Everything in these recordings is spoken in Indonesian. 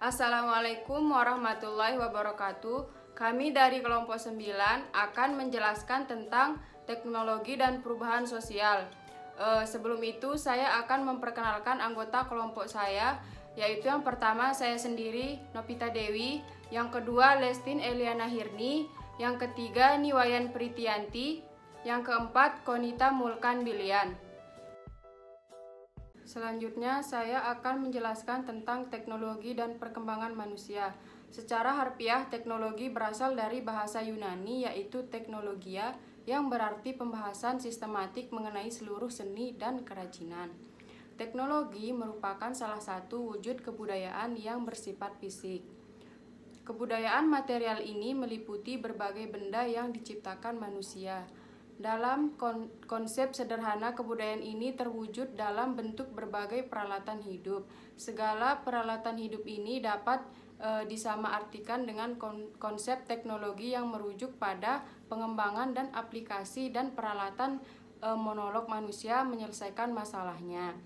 Assalamualaikum warahmatullahi wabarakatuh. Kami dari kelompok 9 akan menjelaskan tentang teknologi dan perubahan sosial. Sebelum itu saya akan memperkenalkan anggota kelompok saya, yaitu yang pertama saya sendiri, Novita Dewi, yang kedua Lestin Eliana Hirni, yang ketiga Niwayan Pritianti, yang keempat Konita Mulkan Bilian. Selanjutnya, saya akan menjelaskan tentang teknologi dan perkembangan manusia. Secara harfiah, teknologi berasal dari bahasa Yunani, yaitu teknologia, yang berarti pembahasan sistematik mengenai seluruh seni dan kerajinan. Teknologi merupakan salah satu wujud kebudayaan yang bersifat fisik. Kebudayaan material ini meliputi berbagai benda yang diciptakan manusia. Dalam konsep sederhana, kebudayaan ini terwujud dalam bentuk berbagai peralatan hidup. Segala peralatan hidup ini dapat disamaartikan dengan konsep teknologi yang merujuk pada pengembangan dan aplikasi dan peralatan monolog manusia menyelesaikan masalahnya.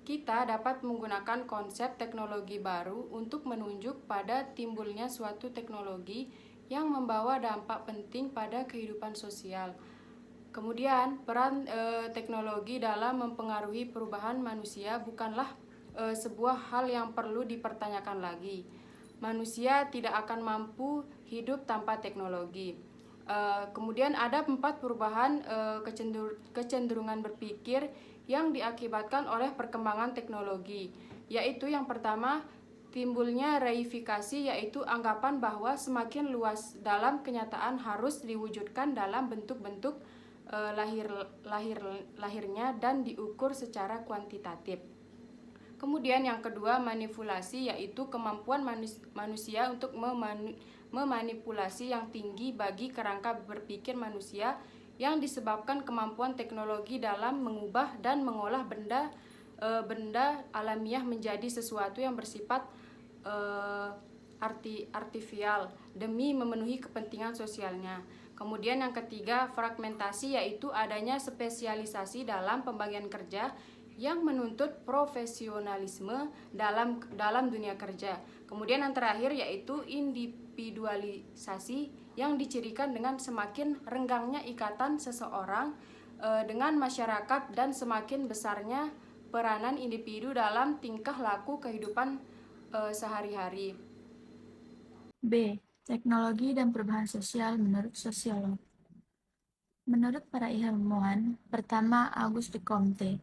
Kita dapat menggunakan konsep teknologi baru untuk menunjuk pada timbulnya suatu teknologi yang membawa dampak penting pada kehidupan sosial. Kemudian, peran teknologi dalam mempengaruhi perubahan manusia bukanlah sebuah hal yang perlu dipertanyakan lagi. Manusia tidak akan mampu hidup tanpa teknologi. Kemudian ada 4 perubahan kecenderungan berpikir yang diakibatkan oleh perkembangan teknologi, yaitu yang pertama, timbulnya reifikasi, yaitu anggapan bahwa semakin luas dalam kenyataan harus diwujudkan dalam bentuk-bentuk lahirnya dan diukur secara kuantitatif. Kemudian yang kedua, manipulasi, yaitu kemampuan manusia untuk memanipulasi yang tinggi bagi kerangka berpikir manusia yang disebabkan kemampuan teknologi dalam mengubah dan mengolah benda alamiah menjadi sesuatu yang bersifat artifisial demi memenuhi kepentingan sosialnya. Kemudian yang ketiga, fragmentasi, yaitu adanya spesialisasi dalam pembagian kerja yang menuntut profesionalisme dalam dunia kerja. Kemudian yang terakhir yaitu individualisasi yang dicirikan dengan semakin renggangnya ikatan seseorang dengan masyarakat dan semakin besarnya peranan individu dalam tingkah laku kehidupan sehari-hari. B. Teknologi dan perubahan sosial menurut sosiolog. Menurut para ilmuwan, pertama Auguste Comte,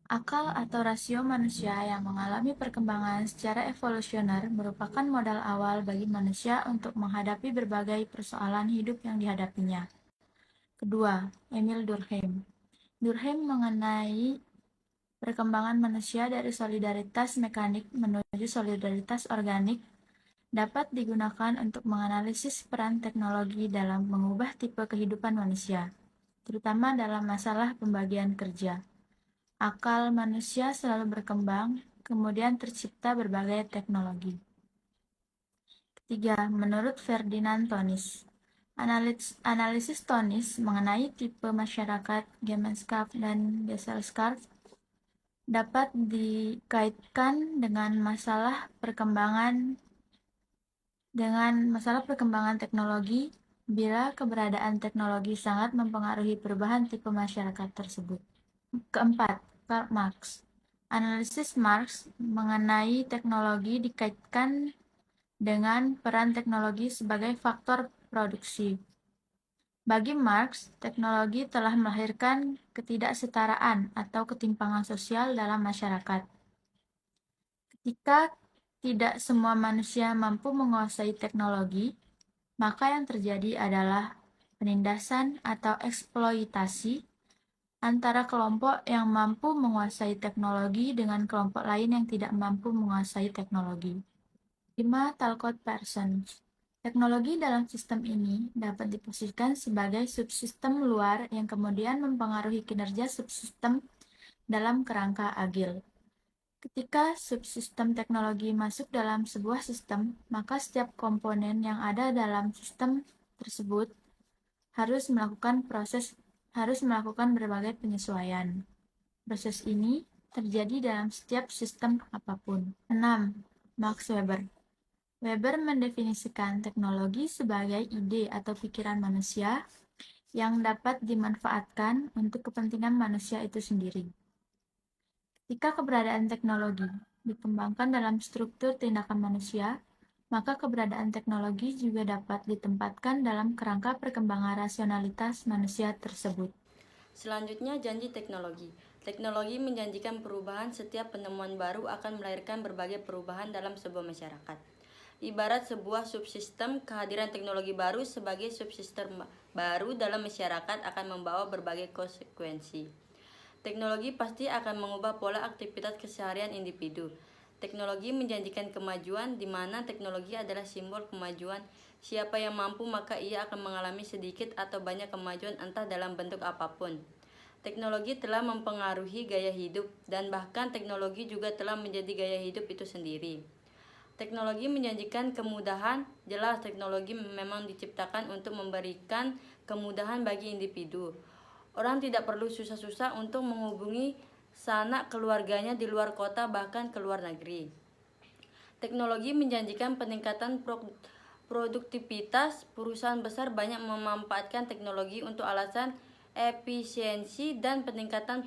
akal atau rasio manusia yang mengalami perkembangan secara evolusioner merupakan modal awal bagi manusia untuk menghadapi berbagai persoalan hidup yang dihadapinya. Kedua, Emil Durkheim. Durkheim mengenai perkembangan manusia dari solidaritas mekanik menuju solidaritas organik dapat digunakan untuk menganalisis peran teknologi dalam mengubah tipe kehidupan manusia, terutama dalam masalah pembagian kerja. Akal manusia selalu berkembang, kemudian tercipta berbagai teknologi. Ketiga, menurut Ferdinand Tonis, analisis Tonis mengenai tipe masyarakat Gemeinschaft dan Gesellschaft dapat dikaitkan dengan masalah perkembangan teknologi bila keberadaan teknologi sangat mempengaruhi perubahan tipe masyarakat tersebut. Keempat, Karl Marx. Analisis Marx mengenai teknologi dikaitkan dengan peran teknologi sebagai faktor produksi. Bagi Marx, teknologi telah melahirkan ketidaksetaraan atau ketimpangan sosial dalam masyarakat. Ketika tidak semua manusia mampu menguasai teknologi, maka yang terjadi adalah penindasan atau eksploitasi antara kelompok yang mampu menguasai teknologi dengan kelompok lain yang tidak mampu menguasai teknologi. 5. Talcott Parsons. Teknologi dalam sistem ini dapat diposisikan sebagai subsistem luar yang kemudian mempengaruhi kinerja subsistem dalam kerangka agil. Ketika subsistem teknologi masuk dalam sebuah sistem, maka setiap komponen yang ada dalam sistem tersebut harus melakukan berbagai penyesuaian. Proses ini terjadi dalam setiap sistem apapun. 6. Max Weber. Weber mendefinisikan teknologi sebagai ide atau pikiran manusia yang dapat dimanfaatkan untuk kepentingan manusia itu sendiri. Jika keberadaan teknologi dikembangkan dalam struktur tindakan manusia, maka keberadaan teknologi juga dapat ditempatkan dalam kerangka perkembangan rasionalitas manusia tersebut. Selanjutnya, janji teknologi. Teknologi menjanjikan perubahan. Setiap penemuan baru akan melahirkan berbagai perubahan dalam sebuah masyarakat. Ibarat sebuah subsistem, kehadiran teknologi baru sebagai subsistem baru dalam masyarakat akan membawa berbagai konsekuensi. Teknologi pasti akan mengubah pola aktivitas keseharian individu. Teknologi menjanjikan kemajuan, di mana teknologi adalah simbol kemajuan. Siapa yang mampu, maka ia akan mengalami sedikit atau banyak kemajuan, entah dalam bentuk apapun. Teknologi telah mempengaruhi gaya hidup, dan bahkan teknologi juga telah menjadi gaya hidup itu sendiri. Teknologi menjanjikan kemudahan. Jelas, teknologi memang diciptakan untuk memberikan kemudahan bagi individu. Orang tidak perlu susah-susah untuk menghubungi sanak keluarganya di luar kota, bahkan ke luar negeri. Teknologi menjanjikan peningkatan produktivitas. Perusahaan besar banyak memanfaatkan teknologi untuk alasan efisiensi dan peningkatan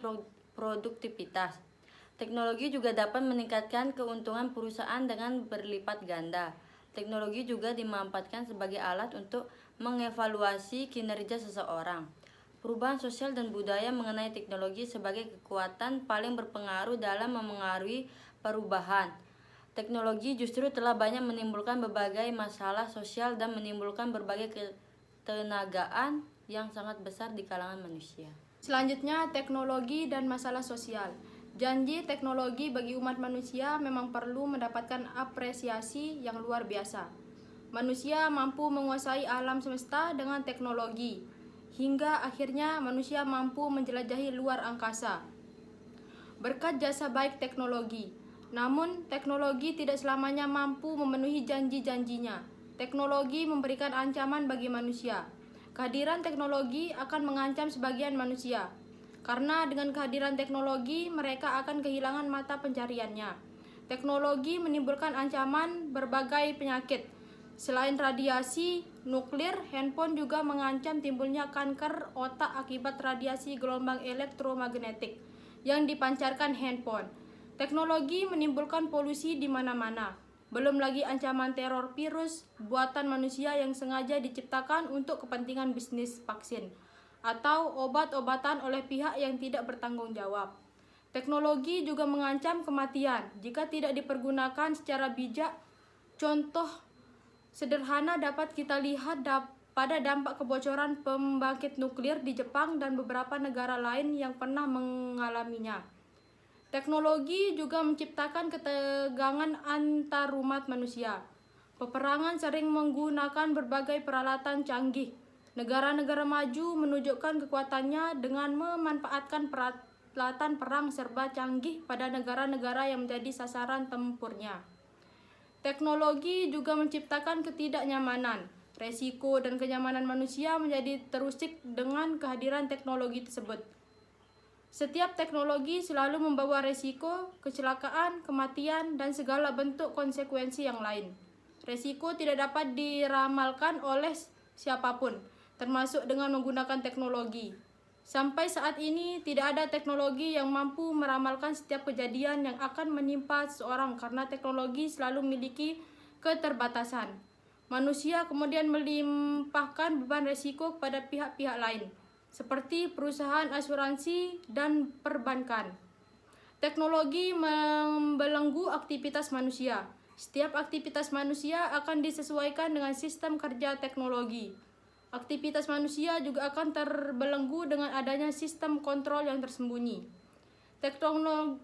produktivitas. Teknologi juga dapat meningkatkan keuntungan perusahaan dengan berlipat ganda. Teknologi juga dimanfaatkan sebagai alat untuk mengevaluasi kinerja seseorang. Perubahan sosial dan budaya mengenai teknologi sebagai kekuatan paling berpengaruh dalam memengaruhi perubahan. Teknologi justru telah banyak menimbulkan berbagai masalah sosial dan menimbulkan berbagai ketenagaan yang sangat besar di kalangan manusia. Selanjutnya, teknologi dan masalah sosial. Janji teknologi bagi umat manusia memang perlu mendapatkan apresiasi yang luar biasa. Manusia mampu menguasai alam semesta dengan teknologi, hingga akhirnya manusia mampu menjelajahi luar angkasa berkat jasa baik teknologi. Namun, teknologi tidak selamanya mampu memenuhi janji-janjinya. Teknologi memberikan ancaman bagi manusia. Kehadiran teknologi akan mengancam sebagian manusia, karena dengan kehadiran teknologi mereka akan kehilangan mata pencariannya. Teknologi menimbulkan ancaman berbagai penyakit. Selain radiasi nuklir, handphone juga mengancam timbulnya kanker otak akibat radiasi gelombang elektromagnetik yang dipancarkan handphone. Teknologi menimbulkan polusi di mana-mana. Belum lagi ancaman teror virus buatan manusia yang sengaja diciptakan untuk kepentingan bisnis vaksin atau obat-obatan oleh pihak yang tidak bertanggung jawab. Teknologi juga mengancam kematian jika tidak dipergunakan secara bijak. Contoh sederhana dapat kita lihat pada dampak kebocoran pembangkit nuklir di Jepang dan beberapa negara lain yang pernah mengalaminya. Teknologi juga menciptakan ketegangan antarumat manusia. Peperangan sering menggunakan berbagai peralatan canggih. Negara-negara maju menunjukkan kekuatannya dengan memanfaatkan peralatan perang serba canggih pada negara-negara yang menjadi sasaran tempurnya. Teknologi juga menciptakan ketidaknyamanan. Resiko dan kenyamanan manusia menjadi terusik dengan kehadiran teknologi tersebut. Setiap teknologi selalu membawa resiko, kecelakaan, kematian, dan segala bentuk konsekuensi yang lain. Resiko tidak dapat diramalkan oleh siapapun, termasuk dengan menggunakan teknologi. Sampai saat ini, tidak ada teknologi yang mampu meramalkan setiap kejadian yang akan menimpa seseorang karena teknologi selalu memiliki keterbatasan. Manusia kemudian melimpahkan beban resiko kepada pihak-pihak lain, seperti perusahaan asuransi dan perbankan. Teknologi membelenggu aktivitas manusia. Setiap aktivitas manusia akan disesuaikan dengan sistem kerja teknologi. Aktivitas manusia juga akan terbelenggu dengan adanya sistem kontrol yang tersembunyi.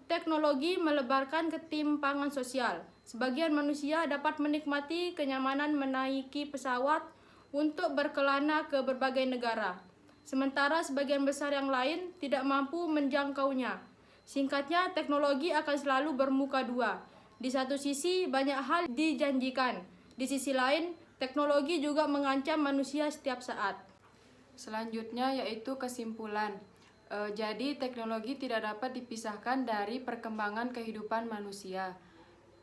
Teknologi melebarkan ketimpangan sosial. Sebagian manusia dapat menikmati kenyamanan menaiki pesawat untuk berkelana ke berbagai negara, sementara sebagian besar yang lain tidak mampu menjangkaunya. Singkatnya, teknologi akan selalu bermuka dua. Di satu sisi, banyak hal dijanjikan. Di sisi lain, teknologi juga mengancam manusia setiap saat. Selanjutnya yaitu kesimpulan. Jadi teknologi tidak dapat dipisahkan dari perkembangan kehidupan manusia.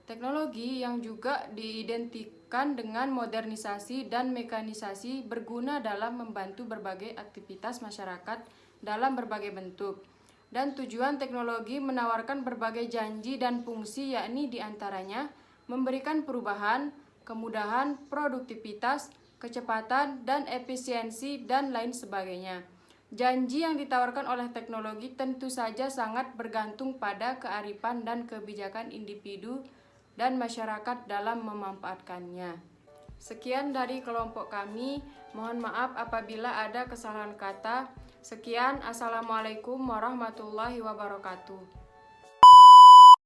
Teknologi yang juga diidentikan dengan modernisasi dan mekanisasi berguna dalam membantu berbagai aktivitas masyarakat dalam berbagai bentuk. Dan tujuan teknologi menawarkan berbagai janji dan fungsi, yakni diantaranya memberikan perubahan, kemudahan, produktivitas, kecepatan, dan efisiensi, dan lain sebagainya. Janji yang ditawarkan oleh teknologi tentu saja sangat bergantung pada kearifan dan kebijakan individu dan masyarakat dalam memanfaatkannya. Sekian dari kelompok kami. Mohon maaf apabila ada kesalahan kata. Sekian, Assalamualaikum warahmatullahi wabarakatuh.